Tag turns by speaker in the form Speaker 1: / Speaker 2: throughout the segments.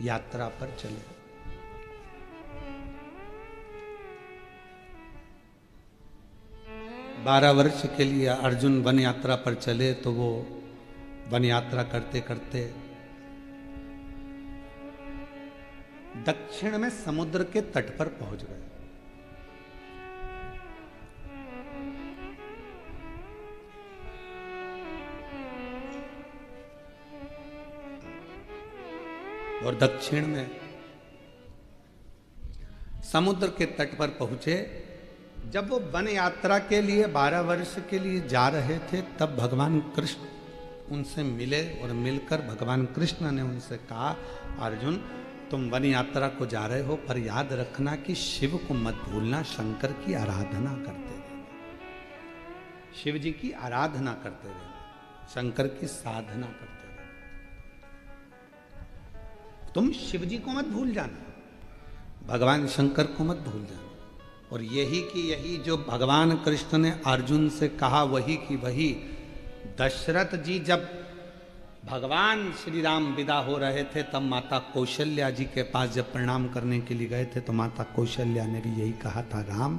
Speaker 1: यात्रा पर चले। बारह वर्ष के लिए अर्जुन वन यात्रा पर चले, तो वो वन यात्रा करते करते दक्षिण में समुद्र के तट पर पहुंच गए। और दक्षिण में समुद्र के तट पर पहुंचे। जब वो वन यात्रा के लिए 12 वर्ष के लिए जा रहे थे, तब भगवान कृष्ण उनसे मिले और मिलकर भगवान कृष्ण ने उनसे कहा, अर्जुन तुम वन यात्रा को जा रहे हो, पर याद रखना कि शिव को मत भूलना, शंकर की आराधना करते रहना, शिव जी की आराधना करते रहना, शंकर की साधना करते रहना। तुम शिव जी को मत भूल जाना, भगवान शंकर को मत भूल जाना। और यही की यही जो भगवान कृष्ण ने अर्जुन से कहा, वही की वही दशरथ जी जब भगवान श्री राम विदा हो रहे थे, तब माता कौशल्या जी के पास जब प्रणाम करने के लिए गए थे, तो माता कौशल्या ने भी यही कहा था, राम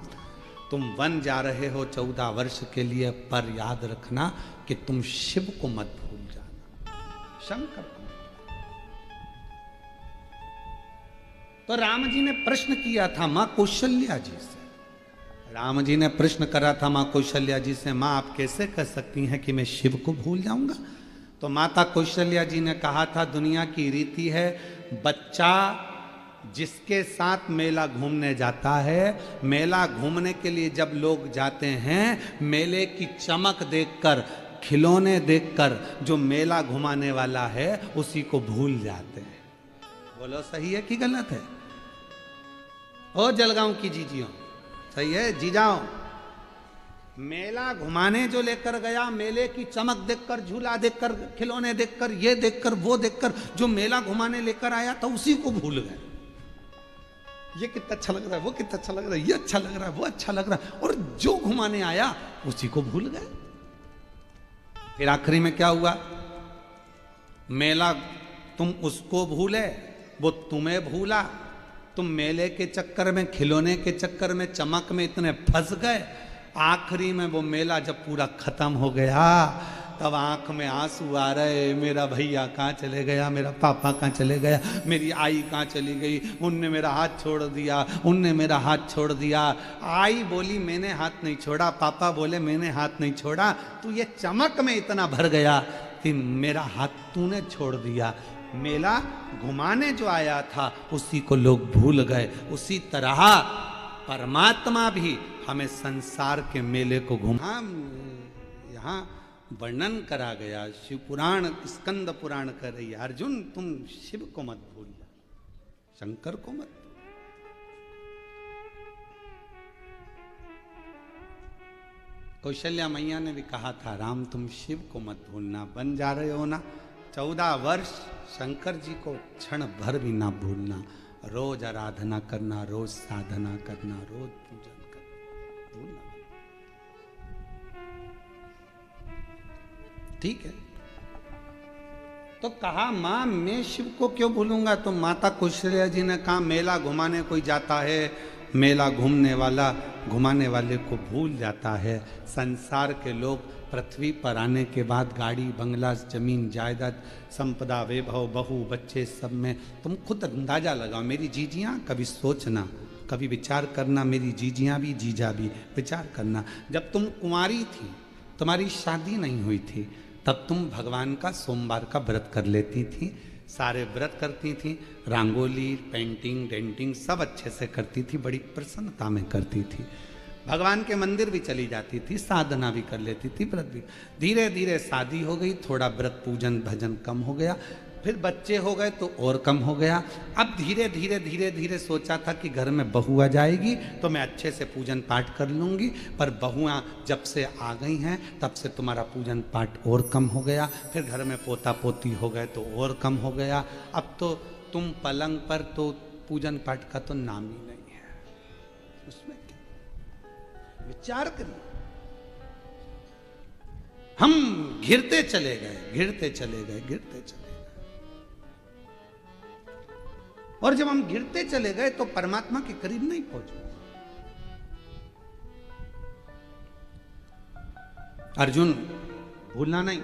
Speaker 1: तुम वन जा रहे हो 14 वर्ष के लिए, पर याद रखना कि तुम शिव को मत भूल जाना, शंकर को। तो राम जी ने प्रश्न किया था मां कौशल्या जी से, राम जी ने प्रश्न करा था मां कौशल्या जी से, मां आप कैसे कह सकती हैं कि मैं शिव को भूल जाऊंगा? तो माता कौशल्या जी ने कहा था, दुनिया की रीति है, बच्चा जिसके साथ मेला घूमने जाता है, मेला घूमने के लिए जब लोग जाते हैं, मेले की चमक देखकर, खिलौने देखकर जो मेला घुमाने वाला है उसी को भूल जाते हैं। बोलो सही है कि गलत है? ओ जलगांव की जीजियों, सही है जीजाओ? मेला घुमाने जो लेकर गया, मेले की चमक देखकर, झूला देखकर, खिलौने देखकर, ये देखकर, वो देखकर, जो मेला घुमाने लेकर आया था उसी को भूल गए। ये कितना अच्छा लग रहा है, वो कितना अच्छा लग रहा है, ये अच्छा लग रहा है, वो अच्छा लग रहा है, और जो घुमाने आया उसी को भूल गए। फिर आखिरी में क्या हुआ? मेला तुम उसको भूले, वो तुम्हें भूला। तुम मेले के चक्कर में, खिलौने के चक्कर में, चमक में इतने फंस गए, आखिरी में वो मेला जब पूरा खत्म हो गया, तब आंख में आंसू आ रहे, मेरा भैया कहाँ चले गया, मेरा पापा कहाँ चले गया, मेरी आई कहाँ चली गई, उनने मेरा हाथ छोड़ दिया, उनने मेरा हाथ छोड़ दिया। आई बोली मैंने हाथ नहीं छोड़ा, पापा बोले मैंने हाथ नहीं छोड़ा, तू ये चमक में इतना भर गया कि मेरा हाथ तूने छोड़ दिया। मेला घुमाने जो आया था उसी को लोग भूल गए। उसी तरह परमात्मा भी हमें संसार के मेले को घुमा, यहाँ वर्णन करा गया, शिव पुराण, स्कंद पुराण कर रही है, अर्जुन तुम शिव को मत भूलना, शंकर को मत। कौशल्या मैया ने भी कहा था, राम तुम शिव को मत भूलना, बन जा रहे हो ना 14 वर्ष, शंकर जी को क्षण भर भी ना भूलना, रोज आराधना करना, रोज साधना करना, रोज पूजन करना, भूलना। ठीक है? तो कहा मां मैं शिव को क्यों भूलूंगा? तो माता कौशल्या जी ने कहा, मेला घुमाने कोई जाता है, मेला घूमने वाला घुमाने वाले को भूल जाता है। संसार के लोग पृथ्वी पर आने के बाद गाड़ी, बंगला, जमीन, जायदाद, संपदा, वैभव, बहू, बच्चे, सब में तुम खुद अंदाजा लगाओ। मेरी जीजियाँ कभी सोचना, कभी विचार करना, मेरी जीजियाँ भी, जीजा भी विचार करना, जब तुम कुंवारी थी, तुम्हारी शादी नहीं हुई थी, तब तुम भगवान का सोमवार का व्रत कर लेती थी, सारे व्रत करती थी, रंगोली, पेंटिंग, डेंटिंग सब अच्छे से करती थी, बड़ी प्रसन्नता में करती थी, भगवान के मंदिर भी चली जाती थी, साधना भी कर लेती थी, व्रत भी। धीरे धीरे शादी हो गई, थोड़ा व्रत पूजन भजन कम हो गया, फिर बच्चे हो गए तो और कम हो गया। अब धीरे धीरे धीरे धीरे सोचा था कि घर में बहू आ जाएगी तो मैं अच्छे से पूजन पाठ कर लूँगी, पर बहुआं जब से आ गई हैं तब से तुम्हारा पूजन पाठ और कम हो गया, फिर घर में पोता पोती हो गए तो और कम हो गया। अब तो तुम पलंग पर तो पूजन पाठ का तो नाम ही नहीं है, उसमें क्या विचार करिए। हम घिरते चले गए, घिरते चले गए, घिरते चले गए। और जब हम गिरते चले गए तो परमात्मा के करीब नहीं पहुंचे। अर्जुन भूलना नहीं।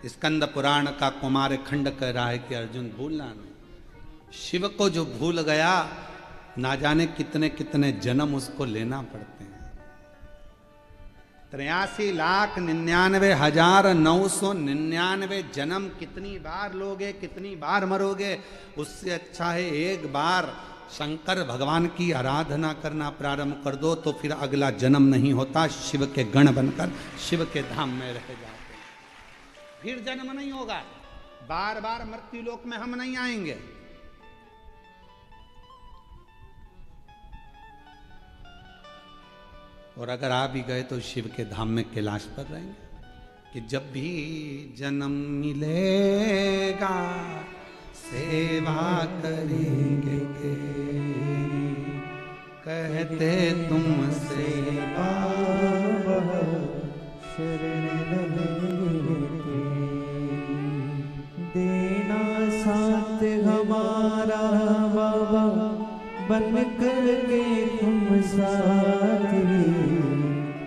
Speaker 1: स्कंद पुराण का कुमार खंड कह रहा है कि अर्जुन भूलना नहीं। शिव को जो भूल गया, ना जाने कितने कितने जन्म उसको लेना पड़ते हैं। 83,99,999 जन्म कितनी बार लोगे, कितनी बार मरोगे। उससे अच्छा है एक बार शंकर भगवान की आराधना करना प्रारंभ कर दो, तो फिर अगला जन्म नहीं होता। शिव के गण बनकर शिव के धाम में रह जाते हैं, फिर जन्म नहीं होगा। बार बार मृत्यु लोक में हम नहीं आएंगे। और अगर आ भी गए तो शिव के धाम में कैलाश पर रहेंगे। कि जब भी जन्म मिलेगा सेवा करेंगे, कहते तुमसे
Speaker 2: शरण देना साथ हमारा बाबा, बन करके तुम साथी।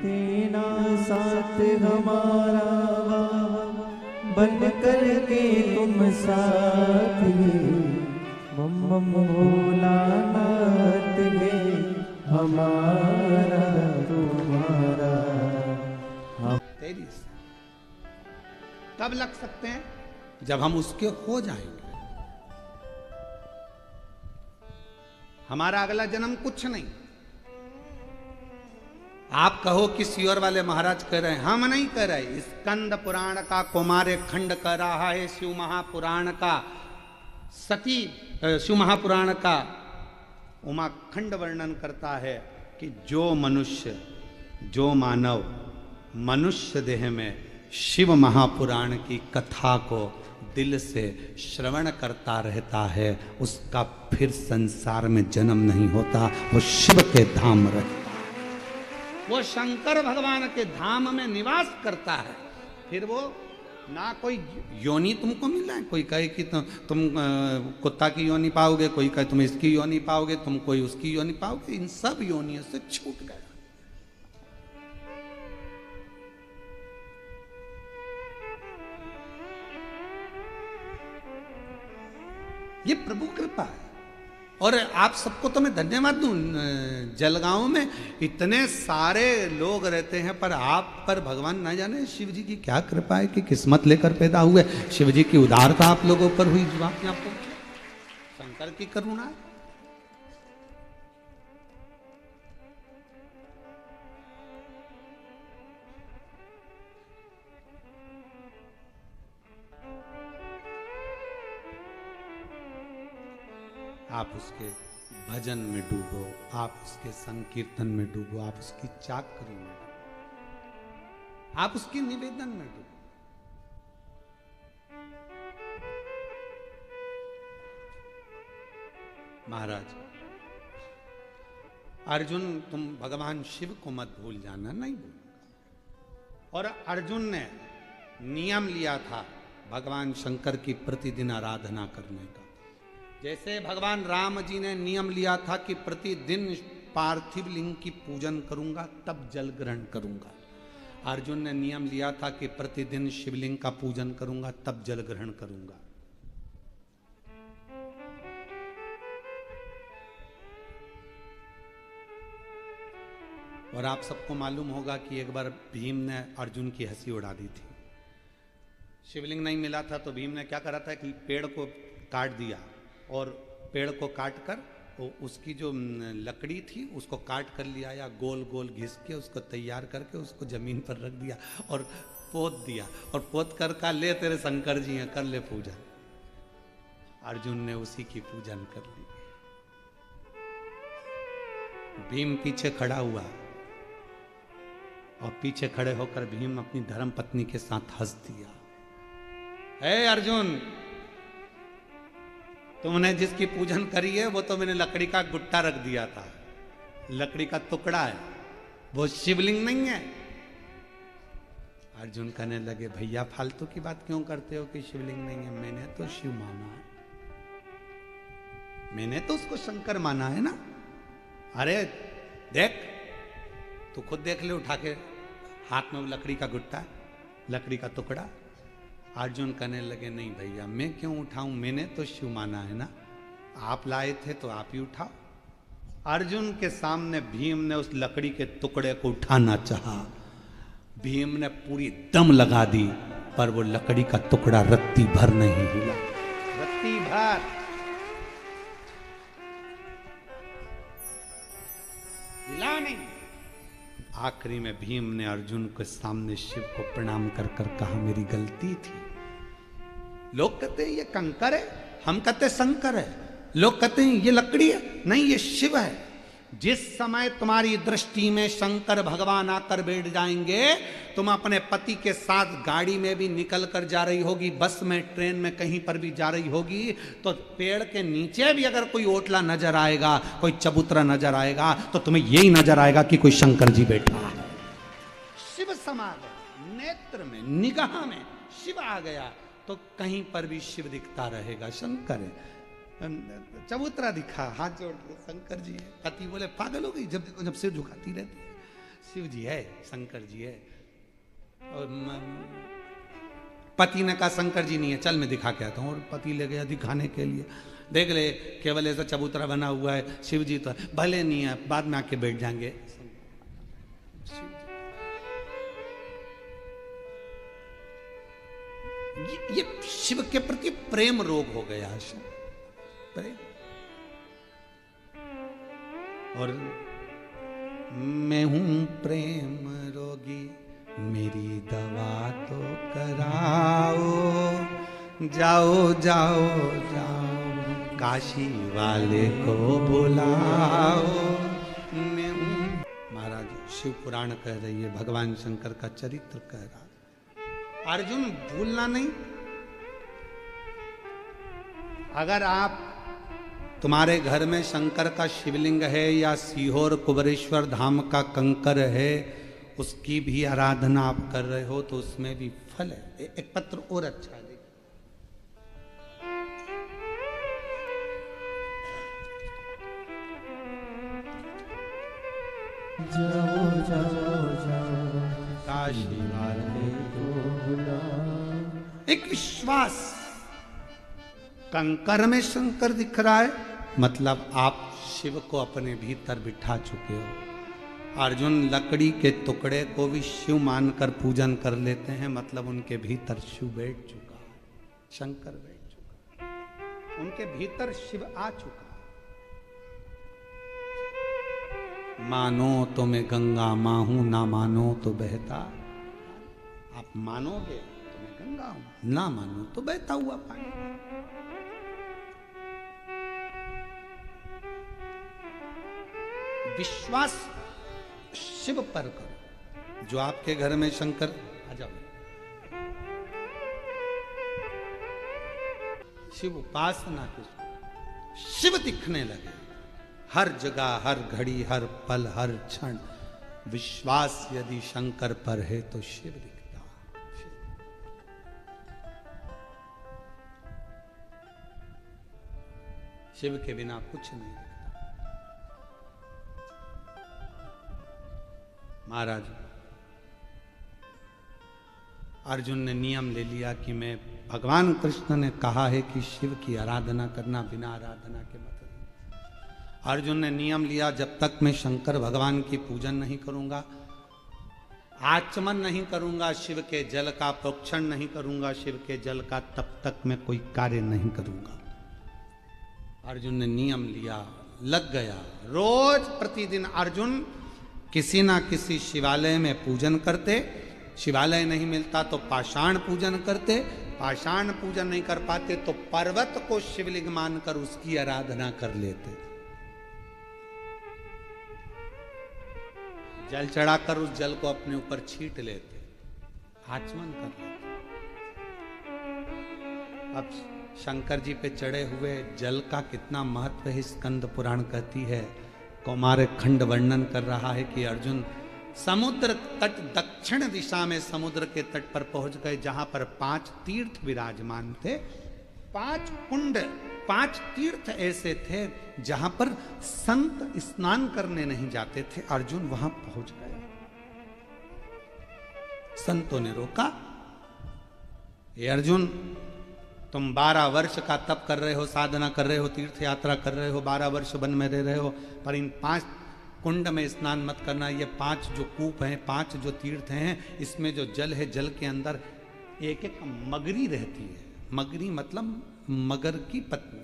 Speaker 2: देना साथ हमारा बाबा, बन करके तुम साथी। मम भोलानाथ है हमारा तुम्हारा।
Speaker 1: तेरी कब लग सकते हैं? जब हम उसके हो जाएंगे। हमारा अगला जन्म कुछ नहीं। आप कहो कि सियोर वाले महाराज कह रहे हैं, हम नहीं कह रहे। स्कंद पुराण का कुमार खंड कह रहा है, शिव महापुराण का सती, शिव महापुराण का उमा खंड वर्णन करता है कि जो मनुष्य, जो मानव मनुष्य देह में शिव महापुराण की कथा को दिल से श्रवण करता रहता है, उसका फिर संसार में जन्म नहीं होता। वो शिव के धाम रहता है, वो शंकर भगवान के धाम में निवास करता है। फिर वो ना कोई योनि तुमको मिला है। कोई कहे कि तुम कुत्ता की योनि पाओगे, कोई कहे तुम इसकी योनि पाओगे, तुम कोई उसकी योनि पाओगे। इन सब योनियों से छूट गया। ये प्रभु कृपा है। और आप सबको तो मैं धन्यवाद दूं। जलगांव में इतने सारे लोग रहते हैं, पर आप पर भगवान ना जाने शिव जी की क्या कृपा है कि किस्मत लेकर पैदा हुए। शिव जी की उदारता आप लोगों पर हुई, जो आप यहाँ पहुंचे। शंकर की करुणा। आप उसके भजन में डूबो, आप उसके संकीर्तन में डूबो, आप उसकी चाकरी में डूबो, आप उसके निवेदन में डूबो। महाराज अर्जुन, तुम भगवान शिव को मत भूल जाना। नहीं भूल। और अर्जुन ने नियम लिया था भगवान शंकर की प्रतिदिन आराधना करने का। जैसे भगवान राम जी ने नियम लिया था कि प्रतिदिन पार्थिव लिंग की पूजन करूंगा तब जल ग्रहण करूंगा, अर्जुन ने नियम लिया था कि प्रतिदिन शिवलिंग का पूजन करूंगा तब जल ग्रहण करूंगा। और आप सबको मालूम होगा कि एक बार भीम ने अर्जुन की हंसी उड़ा दी थी। शिवलिंग नहीं मिला था तो भीम ने क्या करा था कि पेड़ को काट दिया, और पेड़ को काट कर वो उसकी जो लकड़ी थी उसको काट कर लिया, या गोल गोल घिस के उसको तैयार करके उसको जमीन पर रख दिया और पोत दिया। और पोत कर का ले तेरे शंकर जी हैं, कर ले पूजन। अर्जुन ने उसी की पूजन कर ली। भीम पीछे खड़ा हुआ और पीछे खड़े होकर भीम अपनी धर्म पत्नी के साथ हंस दिया। हे अर्जुन, तुमने जिसकी पूजन करी है वो तो मैंने लकड़ी का गुट्टा रख दिया था, लकड़ी का टुकड़ा है, वो शिवलिंग नहीं है। अर्जुन कहने लगे, भैया फालतू की बात क्यों करते हो कि शिवलिंग नहीं है? मैंने तो शिव माना है, मैंने तो उसको शंकर माना है ना। अरे देख, तू खुद देख ले, उठा के हाथ में वो लकड़ी का गुट्टा, लकड़ी का टुकड़ा। अर्जुन कहने लगे नहीं भैया, मैं क्यों उठाऊं, मैंने तो शिव माना है ना, आप लाए थे तो आप ही उठाओ। अर्जुन के सामने भीम ने उस लकड़ी के टुकड़े को उठाना चाहा, भीम ने पूरी दम लगा दी, पर वो लकड़ी का टुकड़ा रत्ती भर नहीं हिला, रत्ती भर। हिला नहीं। आखिरी में भीम ने अर्जुन के सामने शिव को प्रणाम कर कर कहा मेरी गलती थी। लोग कहते हैं ये कंकर है, हम कहते शंकर है। लोग कहते हैं ये लकड़ी है, नहीं ये शिव है। जिस समय तुम्हारी दृष्टि में शंकर भगवान आकर बैठ जाएंगे, तुम अपने पति के साथ गाड़ी में भी निकल कर जा रही होगी, बस में, ट्रेन में, कहीं पर भी जा रही होगी, तो पेड़ के नीचे भी अगर कोई ओटला नजर आएगा, कोई चबूतरा नजर आएगा, तो तुम्हें यही नजर आएगा कि कोई शंकर जी बैठा है। शिव समा गए, नेत्र में, निगाह में शिव आ गया, तो कहीं पर भी शिव दिखता रहेगा, शंकर है। चबूतरा दिखा, हाथ जोड़ के शंकर जी है। पति बोले पागल हो गई, जब देखो जब सिर झुकाती रहती है। शिव जी है, शंकर जी है। और पति ने कहा शंकर जी नहीं है, चल मैं दिखा के आता हूँ। और पति ले गया दिखाने के लिए। देख ले, केवल ऐसा चबूतरा बना हुआ है, शिव जी तो भले नहीं है, बाद में आके बैठ जाएंगे। ये शिव के प्रति प्रेम रोग हो गया है, प्रेम। और मैं हूं प्रेम रोगी, मेरी दवा तो कराओ, जाओ जाओ जाओ काशी वाले को बुलाओ। मैं हूं, महाराज शिव पुराण कह रही है, भगवान शंकर का चरित्र कह रहा। अर्जुन भूलना नहीं, अगर आप, तुम्हारे घर में शंकर का शिवलिंग है या सीहोर कुबरेश्वर धाम का कंकर है, उसकी भी आराधना आप कर रहे हो, तो उसमें भी फल है। एक पत्र और अच्छा है,
Speaker 2: जाओ जाओ जाओ
Speaker 1: काशी वाले
Speaker 2: को बुला।
Speaker 1: एक विश्वास, कंकर में शंकर दिख रहा है, मतलब आप शिव को अपने भीतर बिठा चुके हो। अर्जुन लकड़ी के टुकड़े को भी शिव मानकर पूजन कर लेते हैं, मतलब उनके भीतर शिव बैठ चुका है, शंकर बैठ चुका है, उनके भीतर शिव आ चुका है। मानो तो मैं गंगा मां हूं, ना मानो तो बहता। आप मानोगे तो मैं गंगा हूं, ना मानो तो बहता हुआ पानी। विश्वास शिव पर करो। जो आपके घर में शंकर, आ जाओ, शिव उपासना की, शिव दिखने लगे हर जगह, हर घड़ी, हर पल, हर क्षण। विश्वास यदि शंकर पर है तो शिव दिखता। शिव के बिना कुछ नहीं दिखता। महाराज अर्जुन ने नियम ले लिया कि मैं, भगवान कृष्ण ने कहा है कि शिव की आराधना करना बिना आराधना के मतलब। अर्जुन ने नियम लिया, जब तक मैं शंकर भगवान की पूजन नहीं करूंगा, आचमन नहीं करूंगा, शिव के जल का प्रोक्षण नहीं करूंगा, शिव के जल का, तब तक मैं कोई कार्य नहीं करूंगा। अर्जुन ने नियम लिया, लग गया। रोज प्रतिदिन अर्जुन किसी ना किसी शिवालय में पूजन करते। शिवालय नहीं मिलता तो पाषाण पूजन करते। पाषाण पूजन नहीं कर पाते तो पर्वत को शिवलिंग मानकर उसकी आराधना कर लेते। जल चढ़ाकर उस जल को अपने ऊपर छींट लेते, आचमन कर लेते। अब शंकर जी पे चढ़े हुए जल का कितना महत्व है, स्कंद पुराण कहती है। कौमार खंड वर्णन कर रहा है कि अर्जुन समुद्र तट, दक्षिण दिशा में समुद्र के तट पर पहुंच गए, जहां पर 5 तीर्थ विराजमान थे। 5 कुंड 5 तीर्थ ऐसे थे जहां पर संत स्नान करने नहीं जाते थे। अर्जुन वहां पहुंच गए। संतों ने रोका, ये अर्जुन, तुम 12 वर्ष का तप कर रहे हो, साधना कर रहे हो, तीर्थ यात्रा कर रहे हो, 12 वर्ष वन में रह रहे हो, पर इन 5 कुंड में स्नान मत करना। ये 5 जो कूप हैं, 5 जो तीर्थ हैं, इसमें जो जल है, जल के अंदर एक एक मगरी रहती है। मगरी मतलब मगर की पत्नी।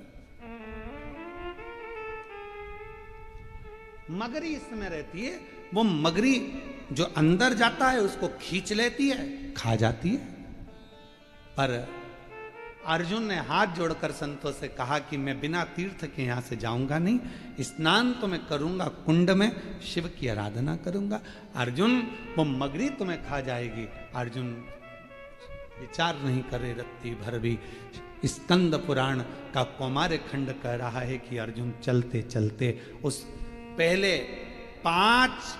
Speaker 1: मगरी इसमें रहती है। वो मगरी जो अंदर जाता है उसको खींच लेती है, खा जाती है। पर अर्जुन ने हाथ जोड़कर संतों से कहा कि मैं बिना तीर्थ के यहां से जाऊंगा नहीं, स्नान तो मैं करूंगा, कुंड में शिव की आराधना करूंगा। अर्जुन, वो मगरी तुम्हें खा जाएगी। अर्जुन विचार नहीं करे रत्ती भर भी। स्कंद पुराण का कौमार्य खंड कह रहा है कि अर्जुन चलते चलते उस पहले 5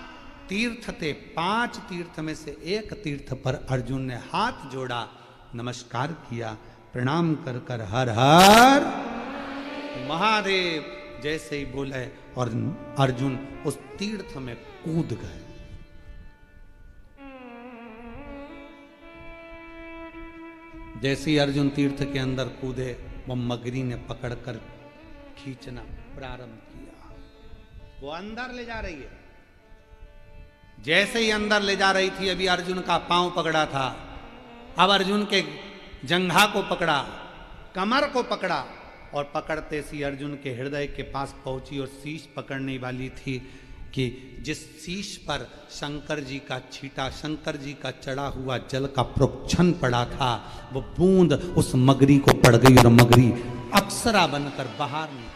Speaker 1: तीर्थ थे, 5 तीर्थ में से एक तीर्थ पर अर्जुन ने हाथ जोड़ा, नमस्कार किया, प्रणाम कर कर हर हर महादेव जैसे ही बोले और अर्जुन उस तीर्थ में कूद गए। जैसे ही अर्जुन तीर्थ के अंदर कूदे, वो मगरी ने पकड़कर खींचना प्रारंभ किया। वो अंदर ले जा रही है। जैसे ही अंदर ले जा रही थी, अभी अर्जुन का पांव पकड़ा था, अब अर्जुन के जंघा को पकड़ा, कमर को पकड़ा, और पकड़ते सी अर्जुन के हृदय के पास पहुंची और शीश पकड़ने वाली थी कि जिस शीश पर शंकर जी का छीटा, शंकर जी का चढ़ा हुआ जल का प्रोक्षण पड़ा था, वो बूंद उस मगरी को पड़ गई और मगरी अप्सरा बनकर बाहर निकल।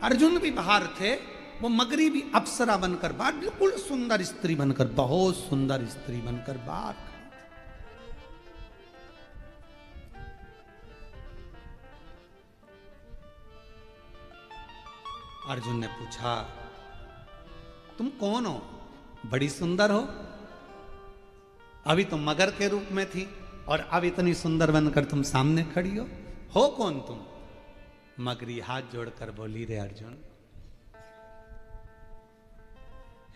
Speaker 1: अर्जुन भी बाहर थे, वो मगरी भी अप्सरा बनकर बाहर, बिल्कुल सुंदर स्त्री बनकर, बहुत सुंदर स्त्री बनकर बाहर। अर्जुन ने पूछा, तुम कौन हो? बड़ी सुंदर हो। अभी तुम मगर के रूप में थी और अब इतनी सुंदर बनकर तुम सामने खड़ी हो कौन तुम? मगरी हाथ जोड़कर बोली, रे अर्जुन,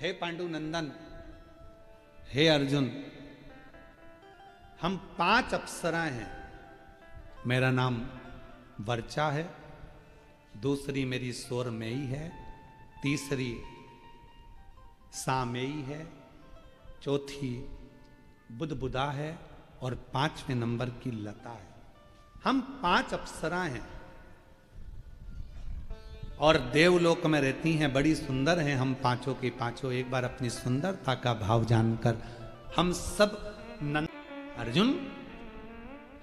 Speaker 1: हे पांडु नंदन, हे अर्जुन, हम 5 अप्सराएं हैं। मेरा नाम वर्चा है, दूसरी मेरी सोरमेई है, तीसरी सामेई है, चौथी बुदबुदा है और 5वें नंबर की लता है। हम 5 अप्सराएं हैं और देवलोक में रहती हैं, बड़ी सुंदर हैं हम पांचों की पांचों। एक बार अपनी सुंदरता का भाव जानकर हम सब अर्जुन,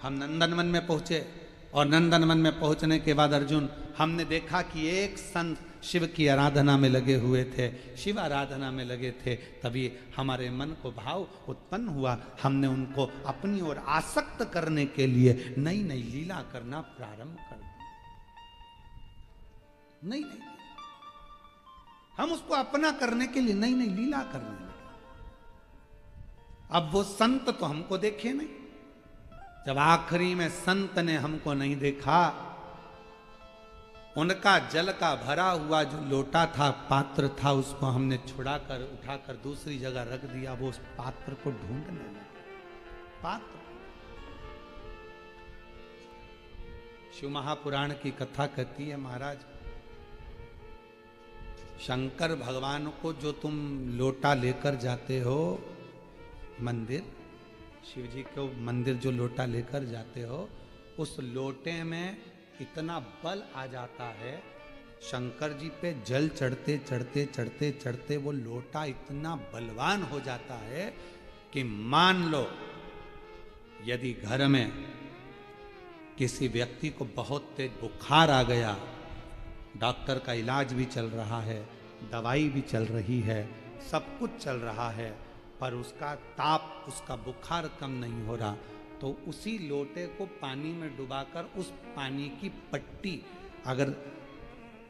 Speaker 1: हम नंदनवन में पहुंचे और नंदनवन में पहुंचने के बाद अर्जुन, हमने देखा कि एक संत शिव की आराधना में लगे हुए थे, शिव आराधना में लगे थे। तभी हमारे मन को भाव उत्पन्न हुआ, हमने उनको अपनी ओर आसक्त करने के लिए नई नई लीला करना प्रारंभ कर दिया। नहीं, हम उसको अपना करने के लिए नई नई लीला करने लगे। अब वो संत तो हमको देखे नहीं। जब आखिरी में संत ने हमको नहीं देखा, उनका जल का भरा हुआ जो लोटा था, पात्र था, उसको हमने छुड़ाकर उठाकर दूसरी जगह रख दिया। वो उस पात्र को ढूंढने लगे। पात्र, शिव महापुराण की कथा कहती है, महाराज शंकर भगवान को जो तुम लोटा लेकर जाते हो मंदिर, शिव जी को मंदिर जो लोटा लेकर जाते हो, उस लोटे में इतना बल आ जाता है, शंकर जी पे जल चढ़ते चढ़ते चढ़ते चढ़ते वो लोटा इतना बलवान हो जाता है कि मान लो यदि घर में किसी व्यक्ति को बहुत तेज बुखार आ गया, डॉक्टर का इलाज भी चल रहा है, दवाई भी चल रही है, सब कुछ चल रहा है, पर उसका ताप, उसका बुखार कम नहीं हो रहा, तो उसी लोटे को पानी में डुबाकर उस पानी की पट्टी अगर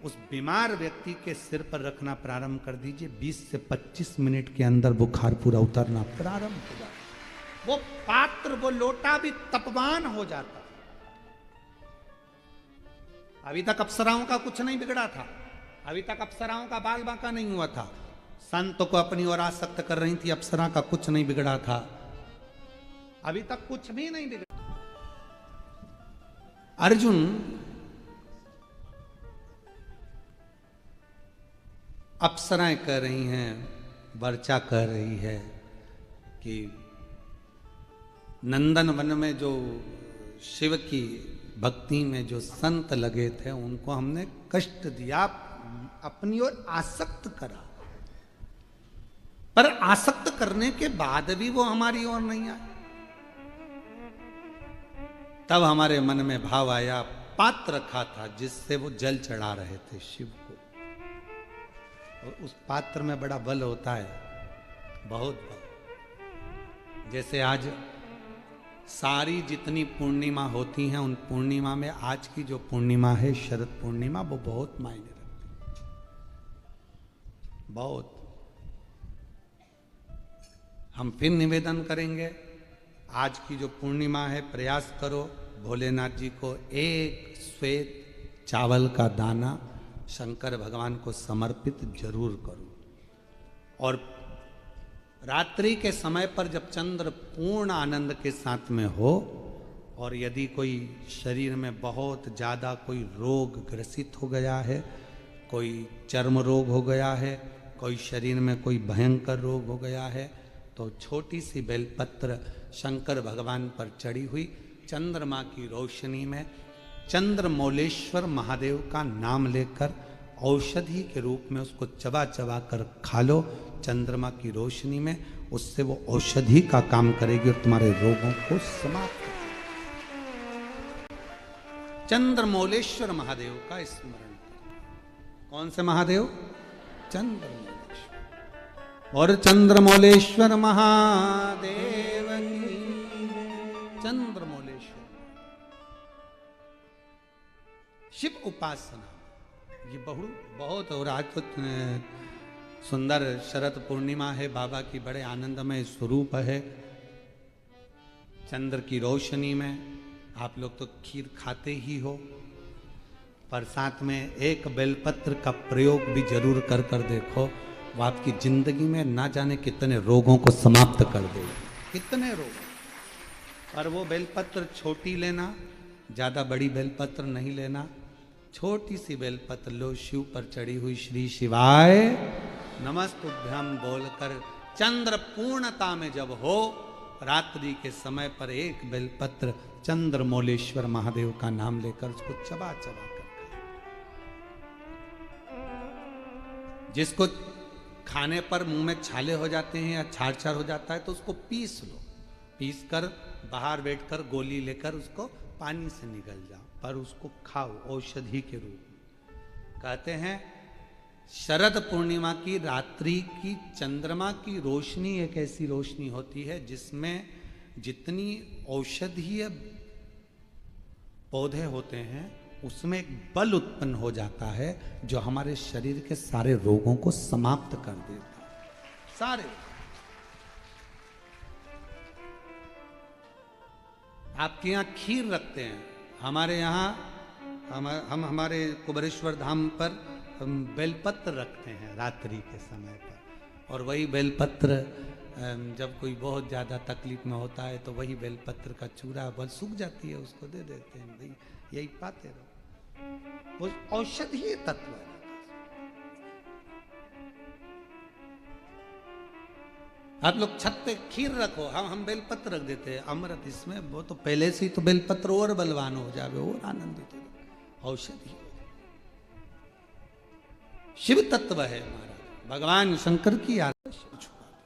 Speaker 1: उस बीमार व्यक्ति के सिर पर रखना प्रारंभ कर दीजिए, 20 से 25 मिनट के अंदर बुखार पूरा उतरना प्रारंभ हो जाए। वो पात्र, वो लोटा भी तपवान हो जाता। अभी तक अप्सराओं का कुछ नहीं बिगड़ा था, अभी तक अप्सराओं का बाल बांका नहीं हुआ था। संत को अपनी ओर आसक्त कर रही थी, अप्सरा का कुछ नहीं बिगड़ा था, अभी तक कुछ भी नहीं बिगड़ा। अर्जुन अप्सराएं कह रही हैं, वर्चा कह रही है कि नंदन वन में जो शिव की भक्ति में जो संत लगे थे उनको हमने कष्ट दिया, अपनी ओर आसक्त करा, पर आसक्त करने के बाद भी वो हमारी ओर नहीं आए। तब हमारे मन में भाव आया, पात्र रखा था जिससे वो जल चढ़ा रहे थे शिव को, और उस पात्र में बड़ा बल होता है, बहुत बल। जैसे आज सारी जितनी पूर्णिमा होती हैं, उन पूर्णिमा में आज की जो पूर्णिमा है शरद पूर्णिमा, वो बहुत मायने रखती है, बहुत। हम फिर निवेदन करेंगे, आज की जो पूर्णिमा है प्रयास करो भोलेनाथ जी को एक श्वेत चावल का दाना शंकर भगवान को समर्पित जरूर करो। और रात्रि के समय पर जब चंद्र पूर्ण आनंद के साथ में हो, और यदि कोई शरीर में बहुत ज़्यादा कोई रोग ग्रसित हो गया है, कोई चर्म रोग हो गया है, कोई शरीर में कोई भयंकर रोग हो गया है, तो छोटी सी बेलपत्र शंकर भगवान पर चढ़ी हुई चंद्रमा की रोशनी में चंद्रमौलेश्वर महादेव का नाम लेकर औषधि के रूप में उसको चबा चबा कर खा लो चंद्रमा की रोशनी में, उससे वो औषधि का काम करेगी और तुम्हारे रोगों को समाप्त करेगी। चंद्रमौलेश्वर महादेव का स्मरण करो। कौन से महादेव? चंद्रमौलेश्वर। और चंद्रमौलेश्वर महादेव की, चंद्रमौलेश्वर शिव उपासना ये बहुत। और आज तो सुंदर शरद पूर्णिमा है, बाबा की बड़े आनंदमय स्वरूप है। चंद्र की रोशनी में आप लोग तो खीर खाते ही हो, पर साथ में एक बेलपत्र का प्रयोग भी जरूर कर कर देखो, वो आपकी जिंदगी में ना जाने कितने रोगों को समाप्त कर देगा, कितने रोग। पर वो बेलपत्र छोटी लेना, ज्यादा बड़ी बेलपत्र नहीं लेना, छोटी सी बेलपत्र लो, शिव पर चढ़ी हुई श्री शिवाय नमस्तुभ्यम बोलकर चंद्र पूर्णता में जब हो, रात्रि के समय पर एक बेलपत्र चंद्रमौलेश्वर महादेव का नाम लेकर उसको चबा चबा कर खाए। जिसको खाने पर मुंह में छाले हो जाते हैं या छार छार हो जाता है तो उसको पीस लो, पीस कर बाहर बैठकर गोली लेकर उसको पानी से निगल जाओ, पर उसको खाओ औषधि के रूप में। कहते हैं शरद पूर्णिमा की रात्रि की चंद्रमा की रोशनी एक ऐसी रोशनी होती है जिसमें जितनी औषधीय पौधे होते हैं उसमें एक बल उत्पन्न हो जाता है जो हमारे शरीर के सारे रोगों को समाप्त कर देता है, सारे। आपके यहाँ खीर रखते हैं, हमारे यहाँ हम हमारे कुबेरेश्वर धाम पर हम बेलपत्र रखते हैं रात्रि के समय पर। और वही बेलपत्र जब कोई बहुत ज़्यादा तकलीफ में होता है तो वही बेलपत्र का चूरा बल सूख जाती है, उसको दे देते हैं, भाई यही पाते रहो, वो औषधीय तत्व है। आप लोग छत पे खीर रखो, हम बेलपत्र रख देते हैं, अमृत इसमें, वो तो पहले से ही तो बेलपत्र और बलवान हो जावे और आनंदित हो, औषधि शिव तत्व है महाराज। भगवान शंकर की आदत छुपा दिया।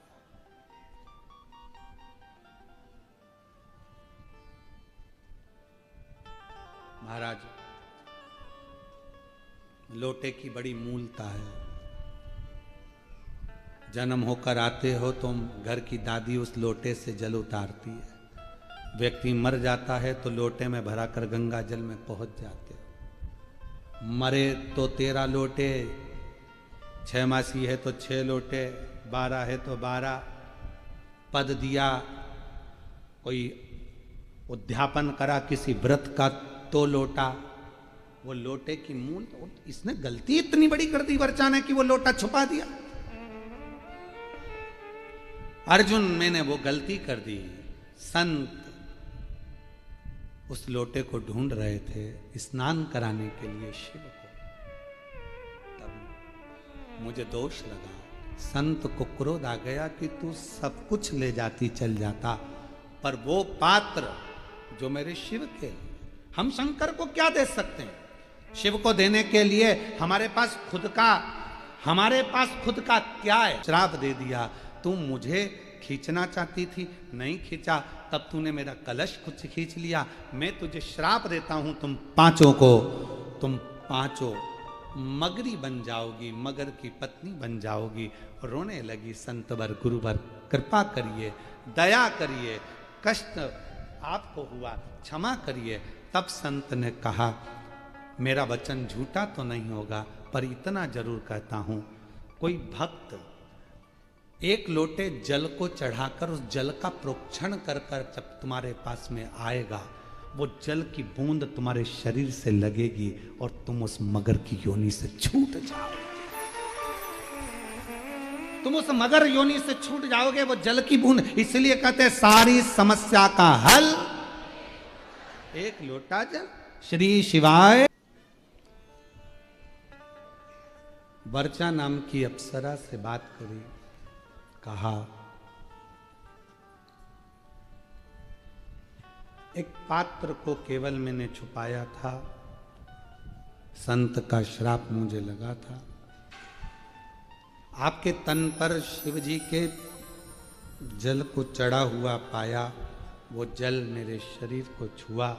Speaker 1: महाराज लोटे की बड़ी मूलता है। जन्म होकर आते हो तो घर की दादी उस लोटे से जल उतारती है। व्यक्ति मर जाता है तो लोटे में भराकर गंगा जल में पहुंच जाते हो। मरे तो 13 लोटे, 6 मासी है तो 6 लोटे, 12 है तो 12, पद दिया कोई उद्यापन करा किसी व्रत का तो लोटा, वो लोटे की मूल, इसने गलती इतनी बड़ी कर दी वर्चा ने कि वो लोटा छुपा दिया। अर्जुन, मैंने वो गलती कर दी। संत उस लोटे को ढूंढ रहे थे स्नान कराने के लिए शिव को, तब मुझे दोष लगा। संत को क्रोध आ गया कि तू सब कुछ ले जाती चल जाता, पर वो पात्र जो मेरे शिव के, हम शंकर को क्या दे सकते हैं? शिव को देने के लिए हमारे पास खुद का क्या है? श्राप दे दिया। तुम मुझे खींचना चाहती थी, नहीं खींचा, तब तूने मेरा कलश कुछ खींच लिया। मैं तुझे श्राप देता हूं, तुम पांचों मगरी बन जाओगी, मगर की पत्नी बन जाओगी। रोने लगी। संतवर गुरुवर कृपा करिए, दया करिए, कष्ट आपको हुआ, क्षमा करिए। तब संत ने कहा, मेरा वचन झूठा तो नहीं होगा, पर इतना जरूर कहता हूं, कोई भक्त एक लोटे जल को चढ़ाकर उस जल का प्रोक्षण कर जब तुम्हारे पास में आएगा, वो जल की बूंद तुम्हारे शरीर से लगेगी और तुम उस मगर की योनि से छूट जाओगे। तुम उस मगर योनि से छूट जाओगे, वो जल की बूंद। इसलिए कहते हैं सारी समस्या का हल एक लोटा जल। श्री शिवाय। वर्चा नाम की अप्सरा से बात करी, कहा एक पात्र को केवल मैंने छुपाया था, संत का श्राप मुझे लगा था। आपके तन पर शिव जी के जल को चढ़ा हुआ पाया, वो जल मेरे शरीर को छुआ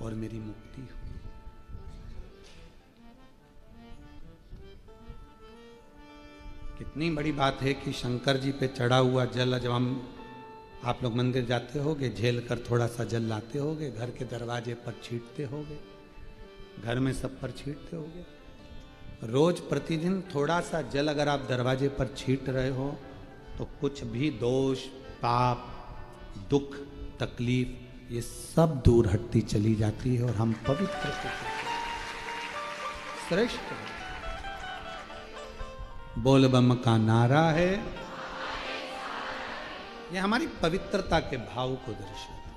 Speaker 1: और मेरी मुक्ति हुई। कितनी बड़ी बात है कि शंकर जी पे चढ़ा हुआ जल, जब आप लोग मंदिर जाते होगे, झेल कर थोड़ा सा जल लाते होगे, घर के दरवाजे पर छींटते होगे, घर में सब पर छींटते होगे। रोज प्रतिदिन थोड़ा सा जल अगर आप दरवाजे पर छींट रहे हो तो कुछ भी दोष, पाप, दुख, तकलीफ, ये सब दूर हटती चली जाती है और हम पवित्र श्रेष्ठ। बोल बम का नारा है, यह हमारी पवित्रता के भाव को दर्शाता है।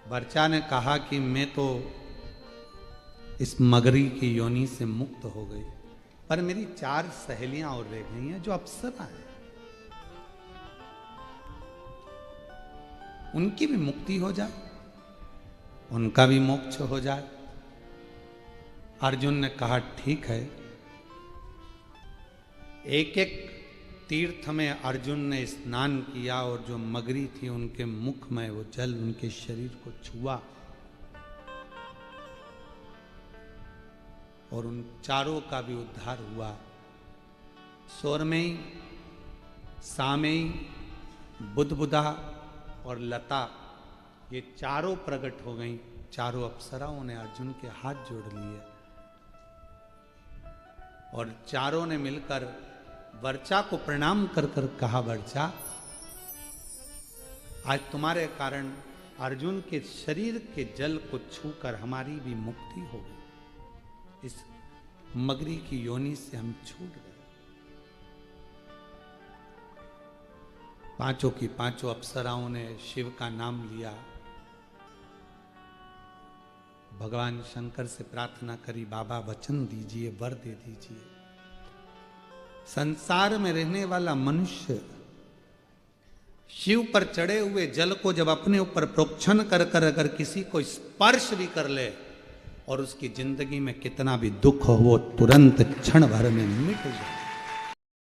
Speaker 1: वर्चा ने कहा कि मैं तो इस मगरी की योनि से मुक्त हो गई, पर मेरी 4 सहेलियां और रह गई हैं जो अप्सरा हैं, उनकी भी मुक्ति हो जाए, उनका भी मोक्ष हो जाए। अर्जुन ने कहा ठीक है। एक एक तीर्थ में अर्जुन ने स्नान किया और जो मगरी थी उनके मुख में वो जल उनके शरीर को छुआ और उन चारों का भी उद्धार हुआ। सोरमेई, सामेई, बुदबुदा और लता, ये चारों प्रकट हो गई। चारों अप्सराओं ने अर्जुन के हाथ जोड़ लिए और चारों ने मिलकर वर्चा को प्रणाम कर कर कहा, वर्चा आज तुम्हारे कारण अर्जुन के शरीर के जल को छूकर हमारी भी मुक्ति हो गई। इस मगरी की योनि से हम छूट गए। पांचों की पांचों अप्सराओं ने शिव का नाम लिया, भगवान शंकर से प्रार्थना करी, बाबा वचन दीजिए, वर दे दीजिए। संसार में रहने वाला मनुष्य शिव पर चढ़े हुए जल को जब अपने ऊपर प्रोक्षण कर कर अगर किसी को स्पर्श भी कर ले और उसकी जिंदगी में कितना भी दुख हो वो तुरंत क्षण भर में मिट जाए।